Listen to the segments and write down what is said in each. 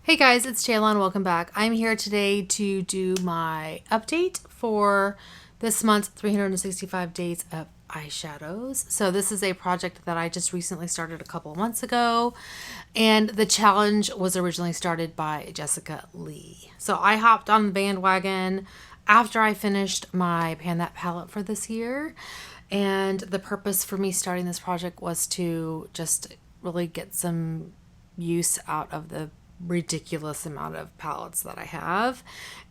Hey guys, it's Jayla. Welcome back. I'm here today to do my update for this month's 365 days of eyeshadows. So this is a project that I just recently started a couple of months ago, and the challenge was originally started by Jessica Lee. So I hopped on the bandwagon after I finished my Pan That palette for this year, and the purpose for me starting this project was to just really get some use out of the ridiculous amount of palettes that I have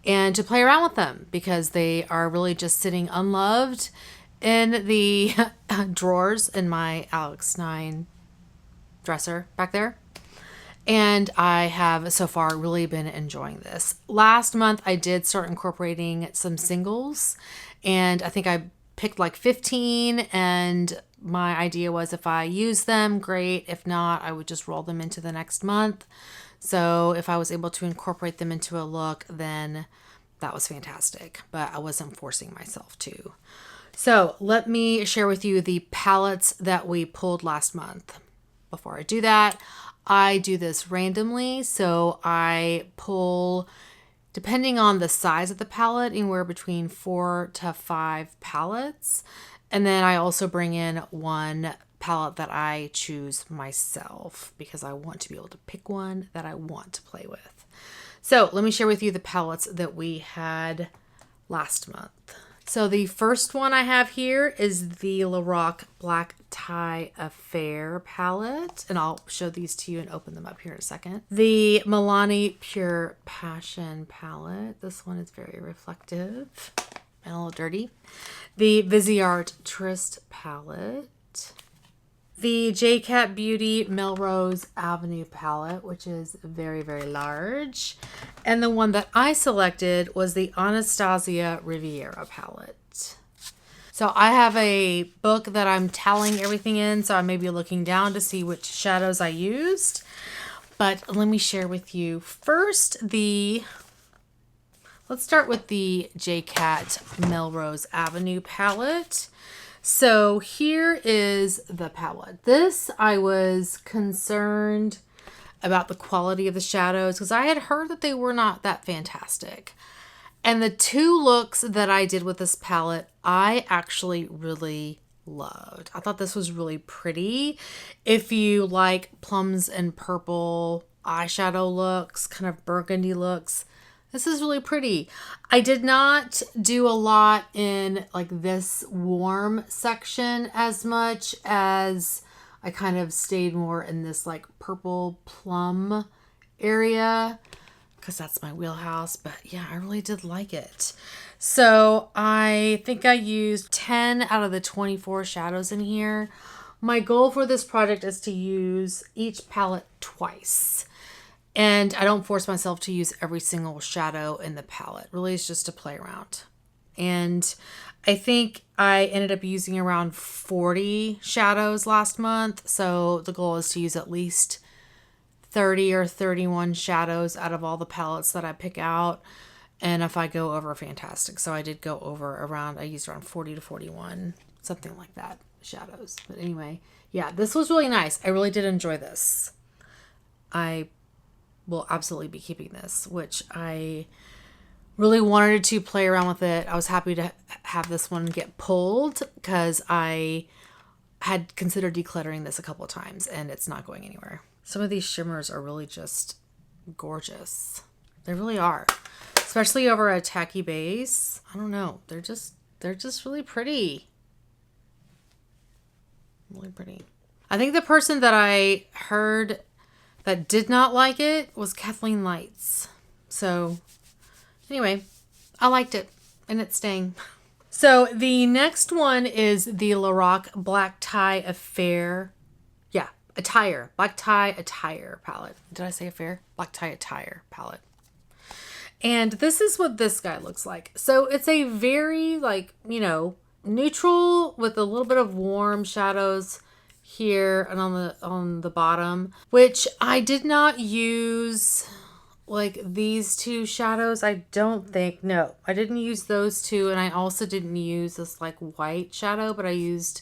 and to play around with them because they are really just sitting unloved in the drawers in my Alex 9 dresser back there. And I have so far really been enjoying this. Last month I did start incorporating some singles, and I think I picked like 15, and my idea was if I use them, great. If not, I would just roll them into the next month. So if I was able to incorporate them into a look, then that was fantastic, but I wasn't forcing myself to. So let me share with you the palettes that we pulled last month. Before I do that, I do this randomly. So I pull, depending on the size of the palette, anywhere between 4 to 5 palettes. And then I also bring in one palette that I choose myself because I want to be able to pick one that I want to play with. So let me share with you the palettes that we had last month. So the first one I have here is the Lorac Black Tie Affair palette, and I'll show these to you and open them up here in a second. The Milani Pure Passion palette. This one is very reflective and a little dirty. The Viseart Tryst palette. The J.Cat Melrose Avenue palette, which is very, very large. And the one that I selected was the Anastasia Riviera palette. So I have a book that I'm tallying everything in, so I may be looking down to see which shadows I used. But let me share with you first let's start with the J.Cat Melrose Avenue palette. So here is the palette. This, I was concerned about the quality of the shadows because I had heard that they were not that fantastic. And the two looks that I did with this palette, I actually really loved. I thought this was really pretty. If you like plums and purple eyeshadow looks, kind of burgundy looks, this is really pretty. I did not do a lot in like this warm section as much as I kind of stayed more in this like purple plum area because that's my wheelhouse. But yeah, I really did like it. So I think I used 10 out of the 24 shadows in here. My goal for this project is to use each palette twice. And I don't force myself to use every single shadow in the palette. Really, it's just to play around. And I think I ended up using around 40 shadows last month. So the goal is to use at least 30 or 31 shadows out of all the palettes that I pick out. And if I go over, fantastic. So I did go over around, I used around 40 to 41, something like that, shadows. But anyway, yeah, this was really nice. I really did enjoy this. I will absolutely be keeping this, which I really wanted to play around with it. I was happy to have this one get pulled because I had considered decluttering this a couple of times and it's not going anywhere. Some of these shimmers are really just gorgeous. They really are, especially over a tacky base. I don't know. They're just really pretty. Really pretty. I think the person that I heard that did not like it was Kathleen Lights. So anyway, I liked it and it's staying. So the next one is the Lorac Black Tie Affair. Yeah, Attire. Black Tie Attire palette. Did I say Affair? Black Tie Attire palette. And this is what this guy looks like. So it's a very neutral with a little bit of warm shadows here and on the bottom, which I did not use like these two shadows. I don't think. No, I didn't use those two, and I also didn't use this like white shadow, but I used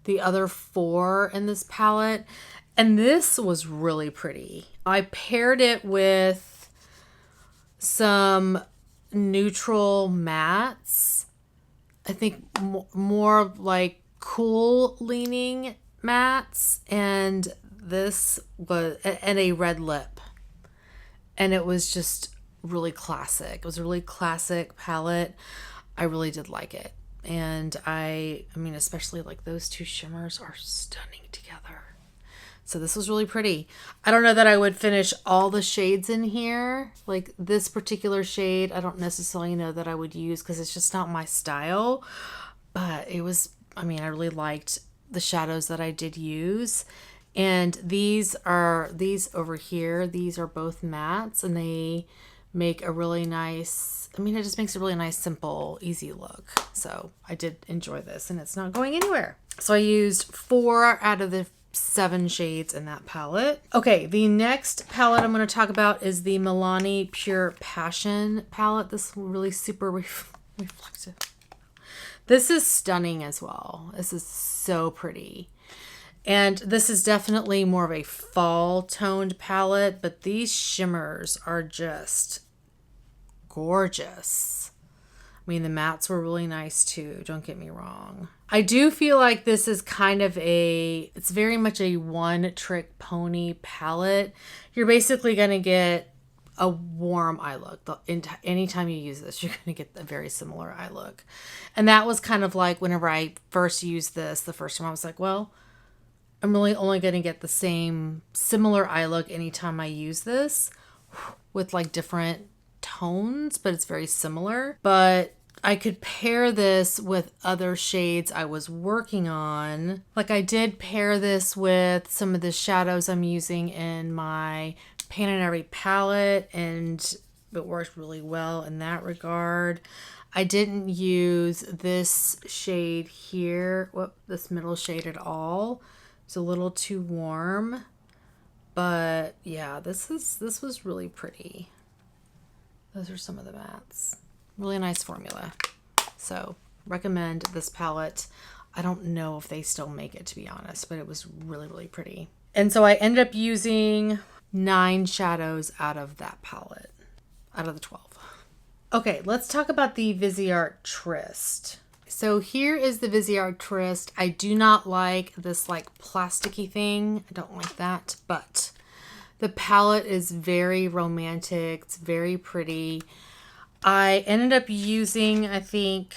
the other 4 in this palette, and this was really pretty. I paired it with some neutral mattes. I think more like cool leaning mattes, and this was, and a red lip. And it was just really classic. It was a really classic palette. I really did like it. And I mean, especially like those two shimmers are stunning together. So this was really pretty. I don't know that I would finish all the shades in here. Like this particular shade, I don't necessarily know that I would use because it's just not my style. But it was, I mean, I really liked the shadows that I did use. And these over here, these are both mattes, and they make a really nice, I mean, it just makes a really nice, simple, easy look. So I did enjoy this, and it's not going anywhere. So I used 4 out of the 7 shades in that palette. Okay, the next palette I'm going to talk about is the Milani Pure Passion palette. This really super reflective. This is stunning as well. This is so pretty. And this is definitely more of a fall toned palette, but these shimmers are just gorgeous. I mean, the mattes were really nice too, don't get me wrong. I do feel like this is kind of it's very much a one trick pony palette. You're basically going to get a warm eye look. Anytime you use this, you're going to get a very similar eye look. And that was kind of like whenever I first used this the first time, I was like, well, I'm really only going to get the same similar eye look anytime I use this with like different tones, but it's very similar. But I could pair this with other shades I was working on. Like I did pair this with some of the shadows I'm using in my Paint and Every palette, and it worked really well in that regard. I didn't use this shade here, this middle shade at all. It's a little too warm, but yeah, this was really pretty. Those are some of the mattes. Really nice formula. So recommend this palette. I don't know if they still make it, to be honest, but it was really, really pretty. And so I ended up using 9 shadows out of that palette, out of the 12. Okay, let's talk about the Viseart Tryst. So here is the Viseart Tryst. I do not like this like plasticky thing. I don't like that, but the palette is very romantic. It's very pretty. I ended up using, I think,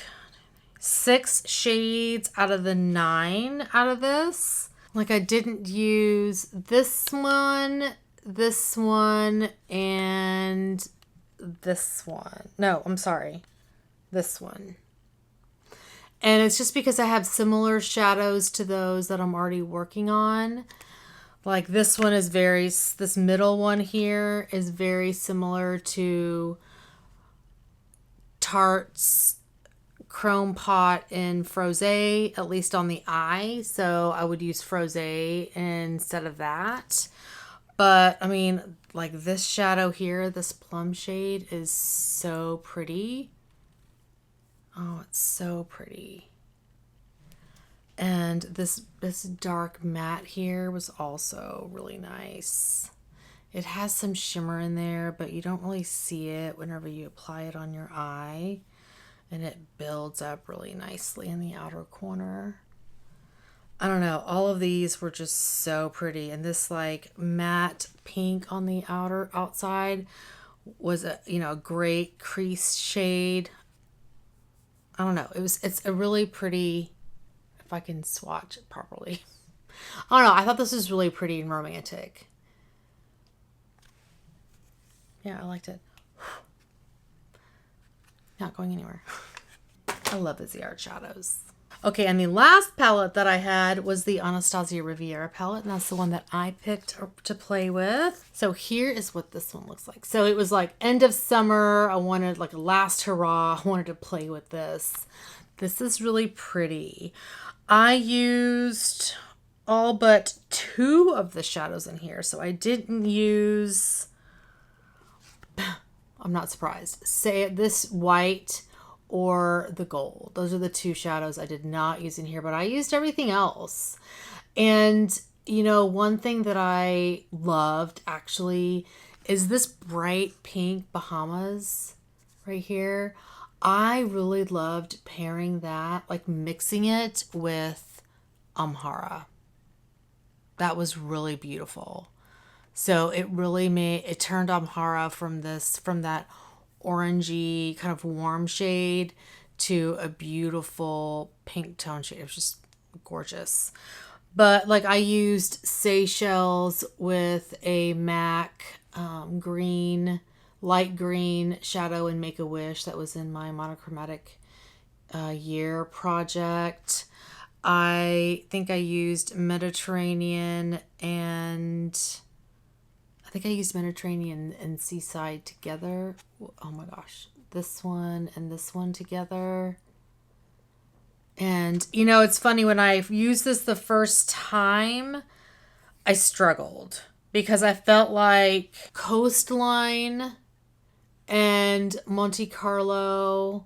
6 shades out of the 9 out of this. Like I didn't use this one, and this one. No, I'm sorry. This one. And it's just because I have similar shadows to those that I'm already working on. Like this one is this middle one here is very similar to Tarte's Chrome Pot in Froze, at least on the eye. So I would use Froze instead of that. But I mean, like this shadow here, this plum shade is so pretty. Oh, it's so pretty. And this dark matte here was also really nice. It has some shimmer in there, but you don't really see it whenever you apply it on your eye. And it builds up really nicely in the outer corner. I don't know. All of these were just so pretty. And this like matte pink on the outside was a great crease shade. I don't know. It's a really pretty, if I can swatch it properly. I don't know. I thought this was really pretty and romantic. Yeah, I liked it. Not going anywhere. I love Viseart shadows. Okay, and the last palette that I had was the Anastasia Riviera palette, and that's the one that I picked to play with. So here is what this one looks like. So it was like end of summer. I wanted like a last hurrah. I wanted to play with this. This is really pretty. I used all but 2 of the shadows in here. So I didn't use, I'm not surprised, say this white or the gold. Those are the 2 shadows I did not use in here, but I used everything else. And one thing that I loved actually is this bright pink Bahamas right here. I really loved pairing that, like mixing it with Amhara. That was really beautiful. So it really it turned Amhara from that orangey kind of warm shade to a beautiful pink tone shade. It was just gorgeous. But like I used Seychelles with a MAC green, light green shadow in Make-A-Wish that was in my monochromatic year project. I think I used Mediterranean and Seaside together. Oh my gosh. This one and this one together. And, you know, it's funny, when I used this the first time, I struggled because I felt like Coastline and Monte Carlo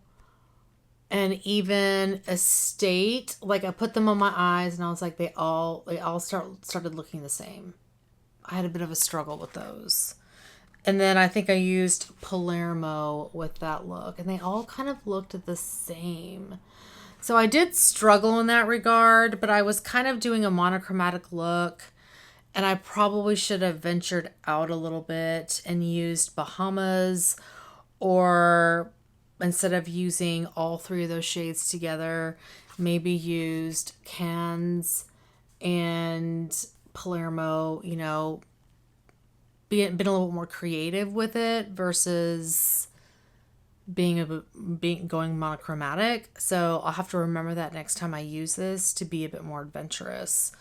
and even Estate, like I put them on my eyes and I was like, they all started looking the same. I had a bit of a struggle with those. And then I think I used Palermo with that look, and they all kind of looked the same. So I did struggle in that regard, but I was kind of doing a monochromatic look, and I probably should have ventured out a little bit and used Bahamas, or instead of using all three of those shades together, maybe used Cannes and Palermo, you know, been a little bit more creative with it versus going monochromatic. So I'll have to remember that next time I use this to be a bit more adventurous,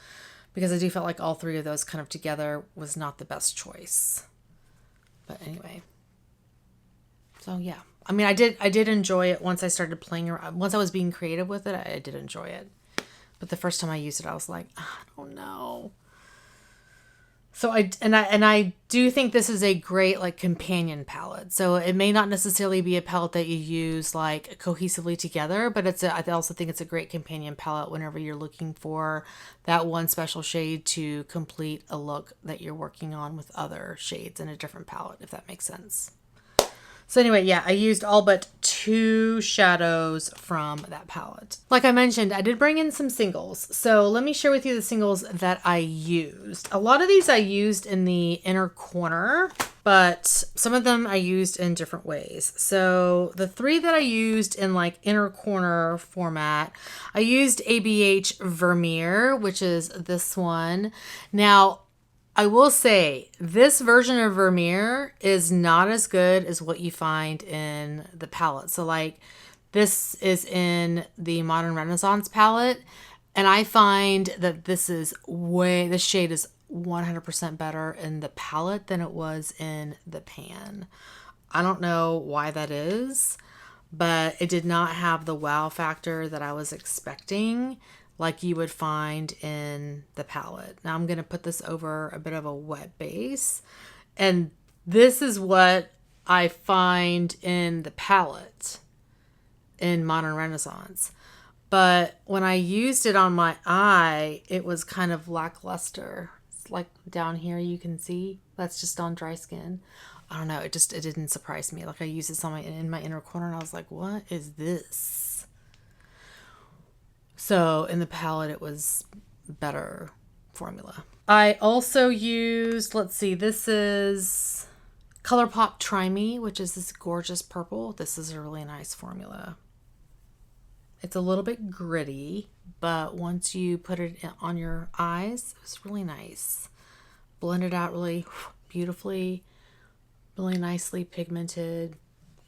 because I do feel like all three of those kind of together was not the best choice. But anyway, so yeah, I mean, I did enjoy it once I started playing around. Once I was being creative with it, I did enjoy it. But the first time I used it, I was like, I don't know. So I do think this is a great like companion palette. So it may not necessarily be a palette that you use like cohesively together, but I also think it's a great companion palette whenever you're looking for that one special shade to complete a look that you're working on with other shades in a different palette, if that makes sense. So anyway, yeah, I used all but 2 shadows from that palette. Like I mentioned, I did bring in some singles. So let me share with you the singles that I used. A lot of these I used in the inner corner, but some of them I used in different ways. So the 3 that I used in like inner corner format, I used ABH Vermeer, which is this one. Now, I will say this version of Vermeer is not as good as what you find in the palette. So like this is in the Modern Renaissance palette, and I find that this shade is 100% better in the palette than it was in the pan. I don't know why that is, but it did not have the wow factor that I was expecting, like you would find in the palette. Now I'm going to put this over a bit of a wet base. And this is what I find in the palette in Modern Renaissance. But when I used it on my eye, it was kind of lackluster. It's like down here you can see. That's just on dry skin. I don't know. It didn't surprise me. Like I used this in my inner corner and I was like, what is this? So in the palette, it was better formula. I also used, let's see, this is ColourPop Try Me, which is this gorgeous purple. This is a really nice formula. It's a little bit gritty, but once you put it on your eyes, it was really nice. Blended out really beautifully, really nicely pigmented,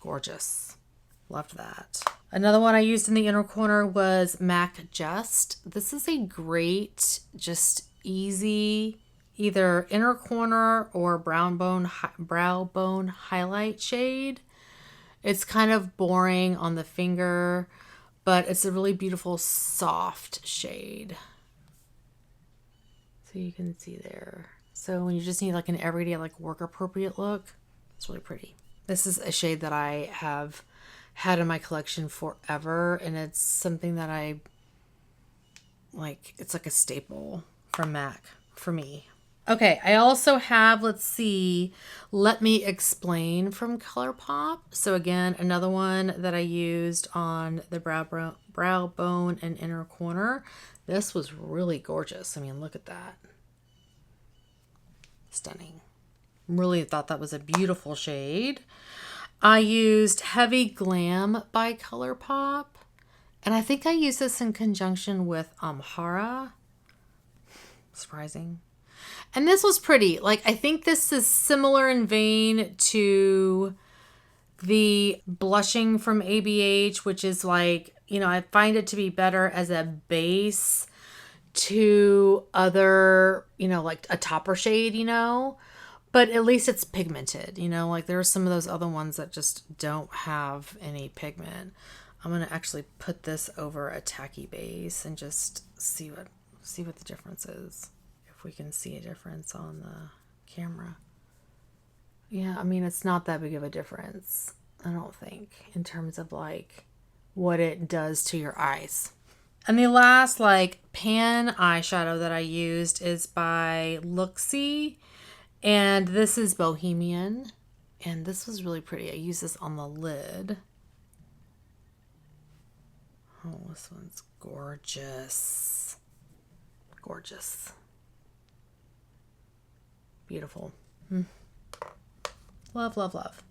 gorgeous. Loved that. Another one I used in the inner corner was MAC Just. This is a great, just easy, either inner corner or brow bone highlight shade. It's kind of boring on the finger, but it's a really beautiful soft shade. So you can see there. So when you just need like an everyday, like work appropriate look, it's really pretty. This is a shade that I have had in my collection forever, and it's something that I like. It's like a staple from MAC for me. Okay, I also have, let's see, Let Me Explain from ColourPop. So again, another one that I used on the brow bone and inner corner. This was really gorgeous. I mean, look at that. Stunning. Really thought that was a beautiful shade. I used Heavy Glam by ColourPop. And I think I used this in conjunction with Amhara. Surprising. And this was pretty. Like, I think this is similar in vein to the blushing from ABH, which is like, you know, I find it to be better as a base to other, you know, like a topper shade, you know, but at least it's pigmented, you know, like there are some of those other ones that just don't have any pigment. I'm going to actually put this over a tacky base and just see what the difference is. If we can see a difference on the camera. Yeah, I mean, it's not that big of a difference, I don't think, in terms of like what it does to your eyes. And the last like pan eyeshadow that I used is by Luxie, and this is Bohemian, and this was really pretty. I used this on the lid. Oh, this one's gorgeous. Gorgeous. Beautiful. Love, love, love.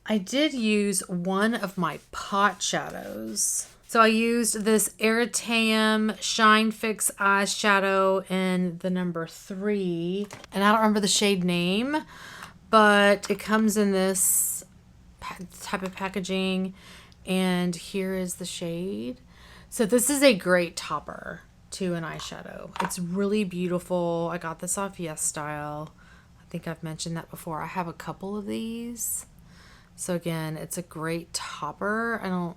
I did use one of my pot shadows. So I used this Eritreum Shine Fix eyeshadow in the number 3. And I don't remember the shade name, but it comes in this type of packaging. And here is the shade. So this is a great topper to an eyeshadow. It's really beautiful. I got this off Yes Style. I think I've mentioned that before. I have a couple of these. So again, it's a great topper.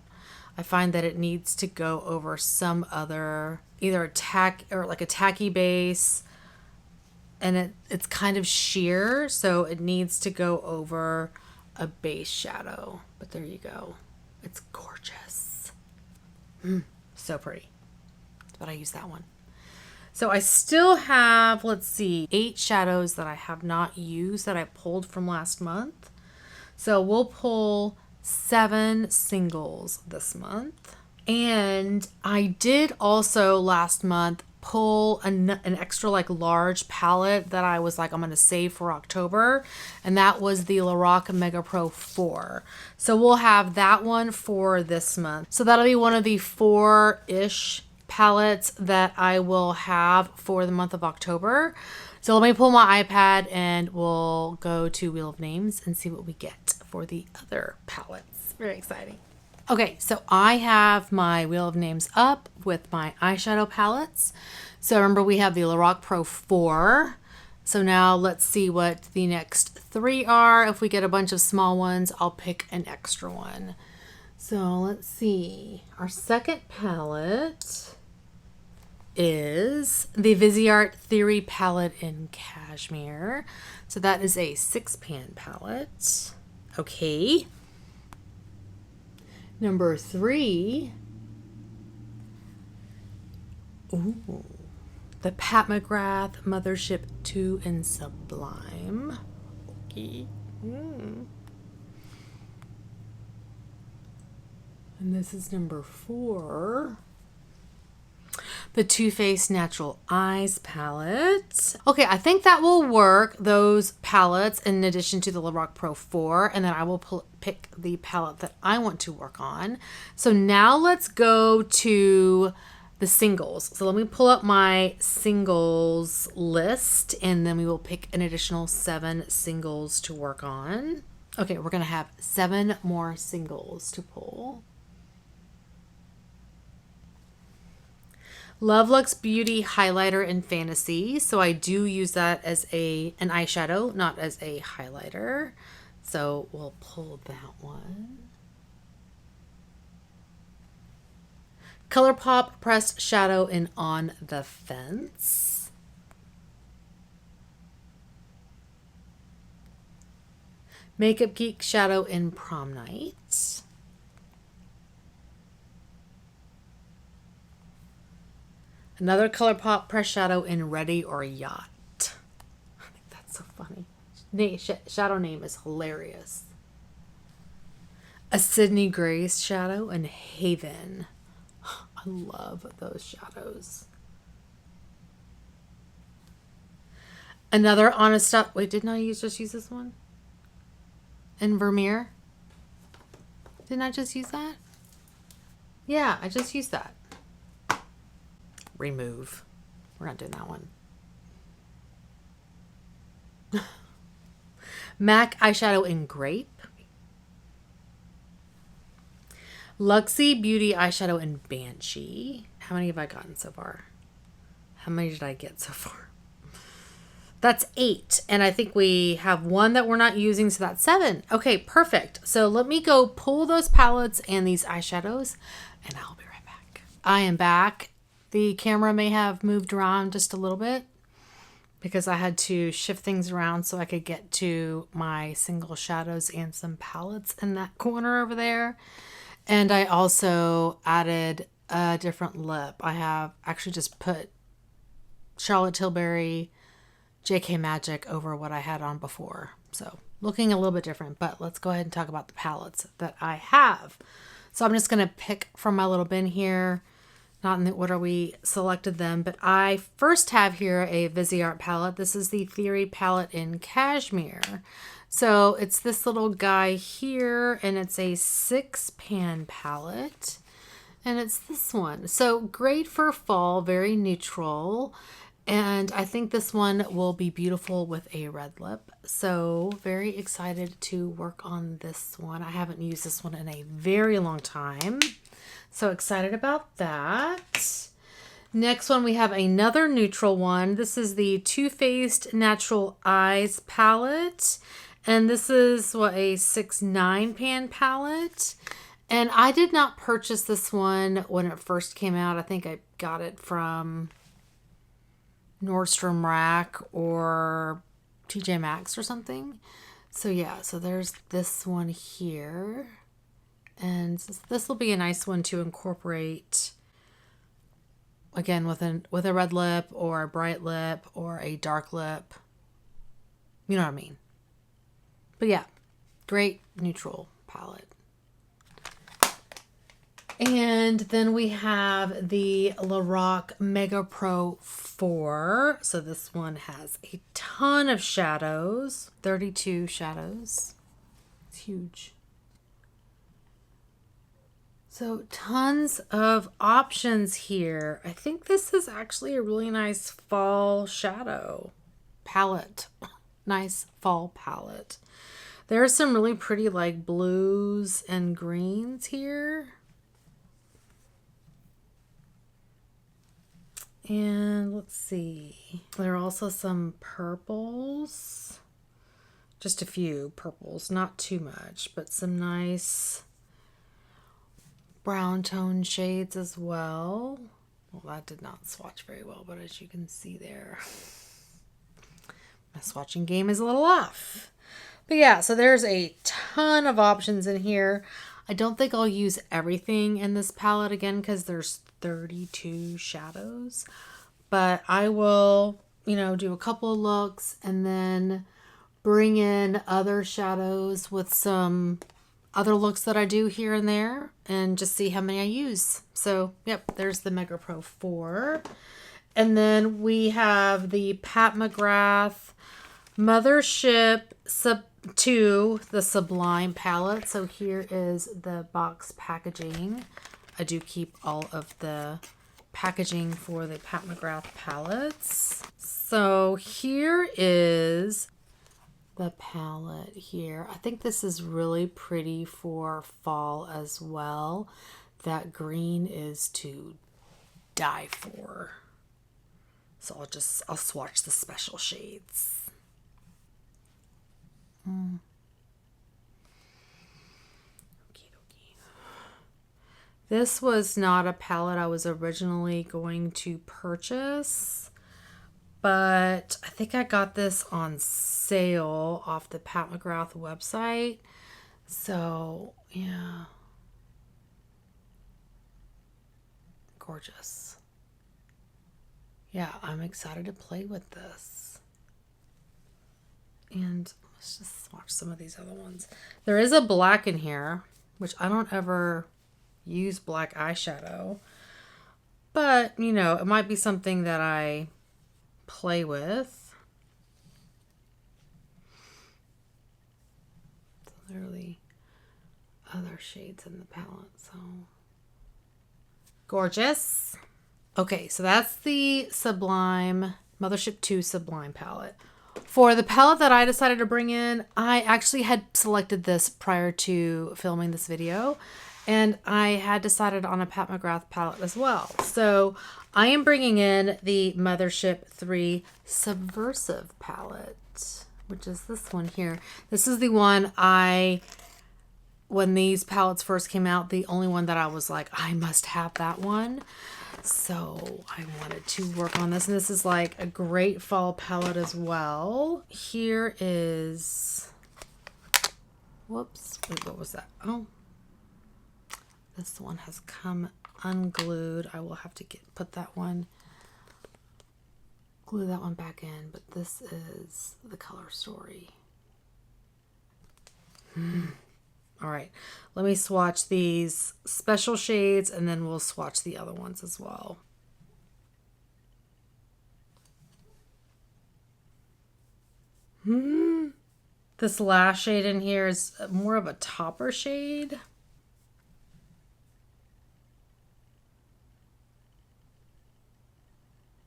I find that it needs to go over some other, either a tacky base, and it's kind of sheer, so it needs to go over a base shadow. But there you go. It's gorgeous. So pretty. But I use that one. So I still have, let's see, 8 shadows that I have not used that I pulled from last month. So we'll pull 7 singles this month. And I did also last month pull an extra like large palette that I was like, I'm going to save for October. And that was the Lorac Mega Pro 4. So we'll have that one for this month. So that'll be one of the 4-ish palettes that I will have for the month of October. So let me pull my iPad and we'll go to Wheel of Names and see what we get for the other palettes. Very exciting. Okay, so I have my Wheel of Names up with my eyeshadow palettes. So remember, we have the Lorac Pro 4. So now let's see what the next 3 are. If we get a bunch of small ones, I'll pick an extra one. So let's see. Our second palette is the Viseart Theory palette in Cashmere. So that is a 6-pan palette. Okay. Number 3. Ooh. The Pat McGrath Mothership II in Sublime. Okay. And this is number 4. The Too Faced Natural Eyes palette. Okay, I think that will work, those palettes, in addition to the Lorac Pro 4, and then I will pick the palette that I want to work on. So now let's go to the singles. So let me pull up my singles list, and then we will pick an additional 7 singles to work on. Okay, we're going to have 7 more singles to pull. Love Lux Beauty Highlighter in Fantasy. So I do use that as an eyeshadow, not as a highlighter. So we'll pull that one. ColourPop Pressed Shadow in On the Fence. Makeup Geek Shadow in Prom Night. Another ColourPop Press Shadow in Ready or Yacht. so funny. Shadow name is hilarious. A Sydney Grace shadow and Haven. I love those shadows. Another Anastasia. Wait, didn't I just use this one? And Vermeer? Didn't I just use that? Yeah, I just used that. Remove. We're not doing that one. MAC eyeshadow in Grape. Luxie Beauty eyeshadow in Banshee. How many have I gotten so far? How many did I get so far? That's 8. And I think we have one that we're not using, so that's 7. Okay, perfect. So let me go pull those palettes and these eyeshadows, and I'll be right back. I am back. The camera may have moved around just a little bit because I had to shift things around so I could get to my single shadows and some palettes in that corner over there. And I also added a different lip. I have actually just put Charlotte Tilbury J.K. Magic over what I had on before. So looking a little bit different, but let's go ahead and talk about the palettes that I have. So I'm just going to pick from my little bin here, not in the order we selected them, but I first have here a Viseart palette. This is the Theory palette in Cashmere. So it's this little guy here, and it's a 6-pan palette, and it's this one. So great for fall, very neutral. And I think this one will be beautiful with a red lip. So very excited to work on this one. I haven't used this one in a very long time. So excited about that. Next one, we have another neutral one. This is the Too Faced Natural Eyes palette. And this is what, a 6-9 pan palette. And I did not purchase this one when it first came out. I think I got it from Nordstrom Rack or TJ Maxx or something. So yeah, so there's this one here. And this will be a nice one to incorporate, again, with a red lip or a bright lip or a dark lip. You know what I mean? But yeah, great neutral palette. And then we have the Lorac Mega Pro 4. So this one has a ton of shadows, 32 shadows. It's huge. So tons of options here. I think this is actually a really nice fall shadow palette. Nice fall palette. There's some really pretty like blues and greens here. And let's see. There are also some purples. Just a few purples, not too much, but some nice brown tone shades as well. Well, that did not swatch very well, but as you can see there, my swatching game is a little off. But yeah, so there's a ton of options in here. I don't think I'll use everything in this palette again because there's 32 shadows. But I will, do a couple of looks and then bring in other shadows with some other looks that I do here and there and just see how many I use. So, yep, there's the Mega Pro 4. And then we have the Pat McGrath Mothership II, the Sublime palette. So here is the box packaging. I do keep all of the packaging for the Pat McGrath palettes. So here is the palette here. I think this is really pretty for fall as well. That green is to die for. So I'll swatch the special shades. This was not a palette I was originally going to purchase, but I think I got this on sale off the Pat McGrath website. So, yeah. Gorgeous. Yeah, I'm excited to play with this. And let's just swatch some of these other ones. There is a black in here, which I don't ever use black eyeshadow. But, you know, it might be something that I play with. So literally other shades in the palette, so gorgeous. Okay, so that's the Sublime Mothership II Sublime palette. For the palette that I decided to bring in, I actually had selected this prior to filming this video, and I had decided on a Pat McGrath palette as well. So I am bringing in the Mothership III Subversive palette, which is this one here. This is the one when these palettes first came out, the only one that I was like, I must have that one. So I wanted to work on this. And this is like a great fall palette as well. Here is, whoops, wait, what was that? Oh, this one has come unglued. I will have to put that one, glue that one back in. But this is the color story. All right, let me swatch these special shades and then we'll swatch the other ones as well. This last shade in here is more of a topper shade.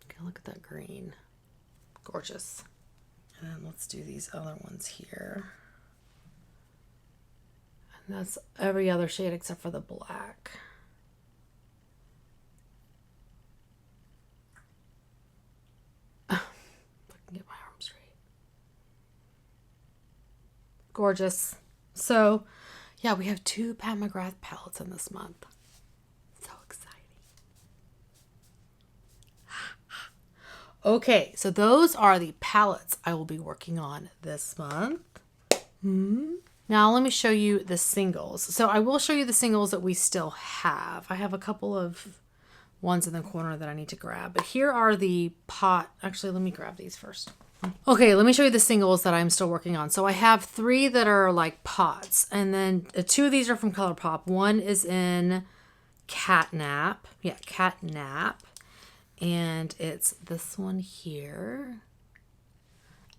Okay, look at that green. Gorgeous. And then let's do these other ones here. And that's every other shade except for the black. If I can get my arm straight. Gorgeous. So, yeah, we have 2 Pat McGrath palettes in this month. So exciting. Okay, so those are the palettes I will be working on this month. Now let me show you the singles. So I will show you the singles that we still have. I have a couple of ones in the corner that I need to grab. But here are the actually, let me grab these first. Okay, let me show you the singles that I'm still working on. So I have 3 that are like pots. And then 2 of these are from ColourPop. One is in Catnap. Yeah, Catnap. And it's this one here.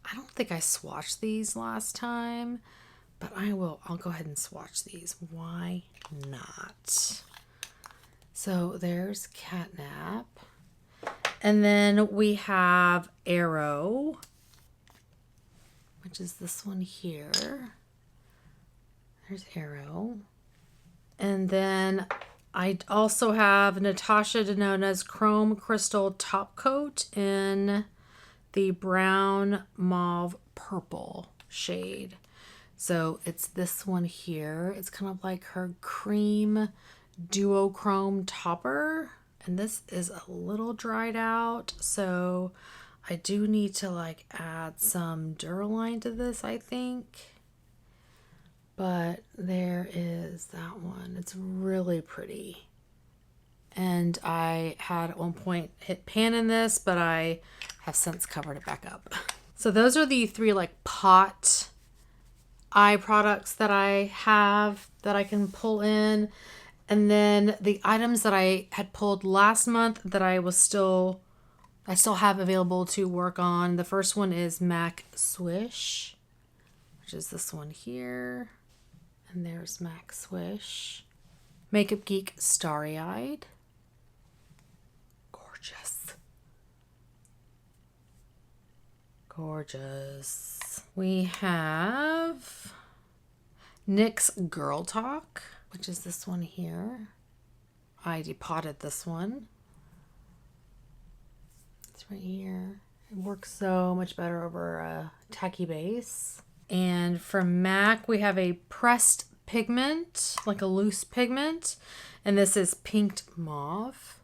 I don't think I swatched these last time. But I'll go ahead and swatch these. Why not? So there's Catnap. And then we have Arrow, which is this one here. There's Arrow. And then I also have Natasha Denona's Chrome Crystal Top Coat in the Brown Mauve Purple shade. So it's this one here. It's kind of like her cream duochrome topper. And this is a little dried out. So I do need to like add some Duraline to this, I think. But there is that one. It's really pretty. And I had at one point hit pan in this, but I have since covered it back up. So those are the 3 like pot eye products that I have that I can pull in. And then the items that I had pulled last month that I still have available to work on. The first one is MAC Swish, which is this one here. And there's MAC Swish. Makeup Geek Starry Eyed. Gorgeous. Gorgeous. We have NYX Girl Talk, which is this one here. I depotted this one. It's right here. It works so much better over a tacky base. And from MAC, we have a pressed pigment, like a loose pigment. And this is Pinked Mauve.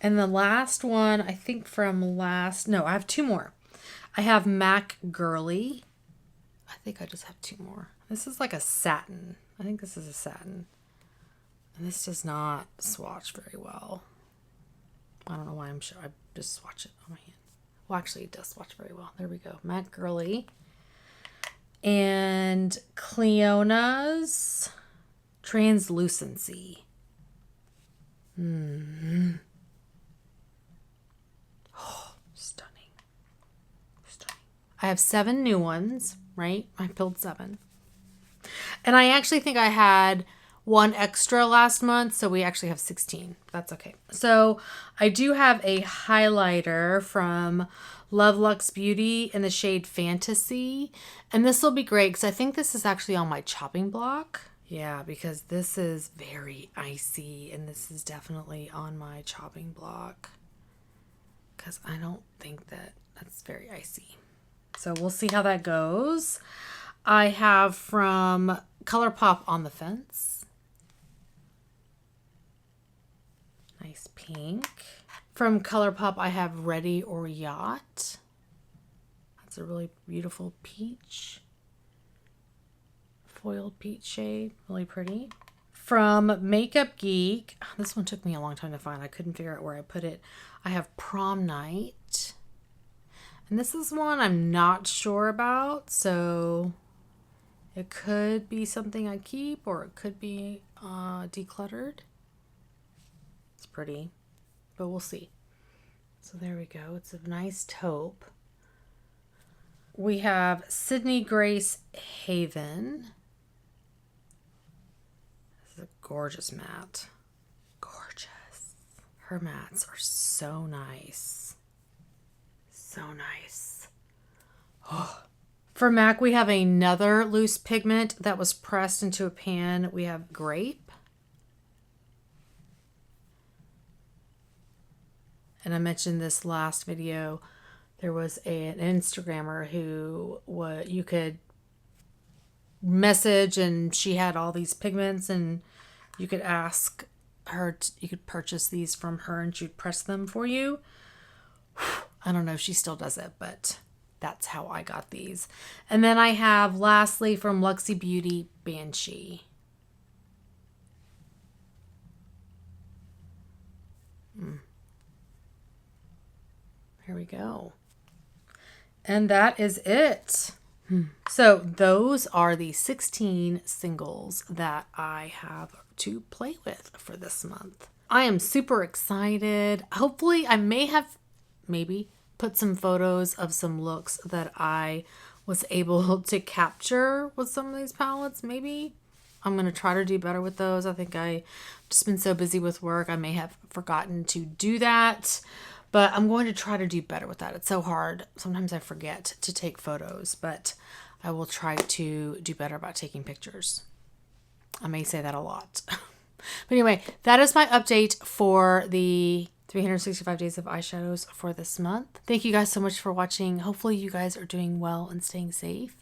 And the last one, I think I have 2 more. I have MAC Girly. I think I just have 2 more. This is like a satin. I think this is a satin. And this does not swatch very well. I don't know why I'm sure. I just swatch it on my hand. Well, actually, it does swatch very well. There we go. Matte Girly. And Cleona's Translucency. Oh, stunning. Stunning. I have 7 new ones, right? I filled 7. And I actually think I had 1 extra last month, so we actually have 16. That's okay. So I do have a highlighter from Love Luxe Beauty in the shade Fantasy. And this will be great because I think this is actually on my chopping block. Yeah, because this is very icy and this is definitely on my chopping block because I don't think that's very icy. So we'll see how that goes. I have from ColourPop On the Fence. Nice pink. From ColourPop, I have Ready or Yacht. That's a really beautiful peach. Foiled peach shade. Really pretty. From Makeup Geek, this one took me a long time to find. I couldn't figure out where I put it. I have Prom Night. And this is one I'm not sure about, so it could be something I keep or it could be decluttered. It's pretty, but we'll see. So there we go. It's a nice taupe. We have Sydney Grace Haven. This is a gorgeous matte. Gorgeous. Her mattes are so nice. So nice. Oh. For MAC, we have another loose pigment that was pressed into a pan. We have Grape. And I mentioned this last video. There was an Instagrammer who you could message and she had all these pigments and you could ask her, you could purchase these from her and she'd press them for you. I don't know if she still does it, but that's how I got these. And then I have lastly from Luxie Beauty Banshee. Here we go. And that is it. So those are the 16 singles that I have to play with for this month. I am super excited. Hopefully I may have maybe put some photos of some looks that I was able to capture with some of these palettes. Maybe I'm going to try to do better with those. I think I've just been so busy with work. I may have forgotten to do that. But I'm going to try to do better with that. It's so hard. Sometimes I forget to take photos, but I will try to do better about taking pictures. I may say that a lot. But anyway, that is my update for the 365 days of eyeshadows for this month. Thank you guys so much for watching. Hopefully you guys are doing well and staying safe.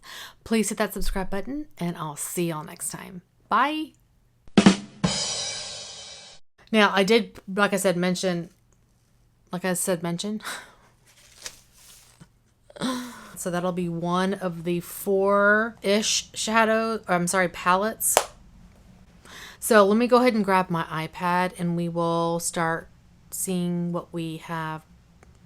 Please hit that subscribe button and I'll see y'all next time. Bye. Now I did, like I said, mention. So that'll be one of the 4-ish palettes. So let me go ahead and grab my iPad and we will start seeing what we have.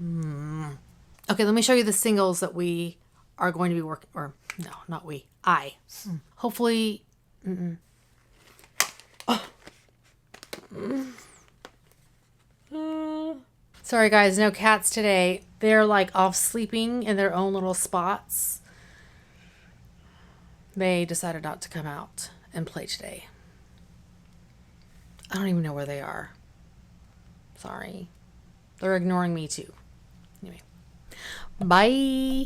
Okay, let me show you the singles that we are going to be working, or no, not we, I. Hopefully, Sorry guys, no cats today. They're like off sleeping in their own little spots. They decided not to come out and play today. I don't even know where they are. Sorry. They're ignoring me too. Anyway. Bye.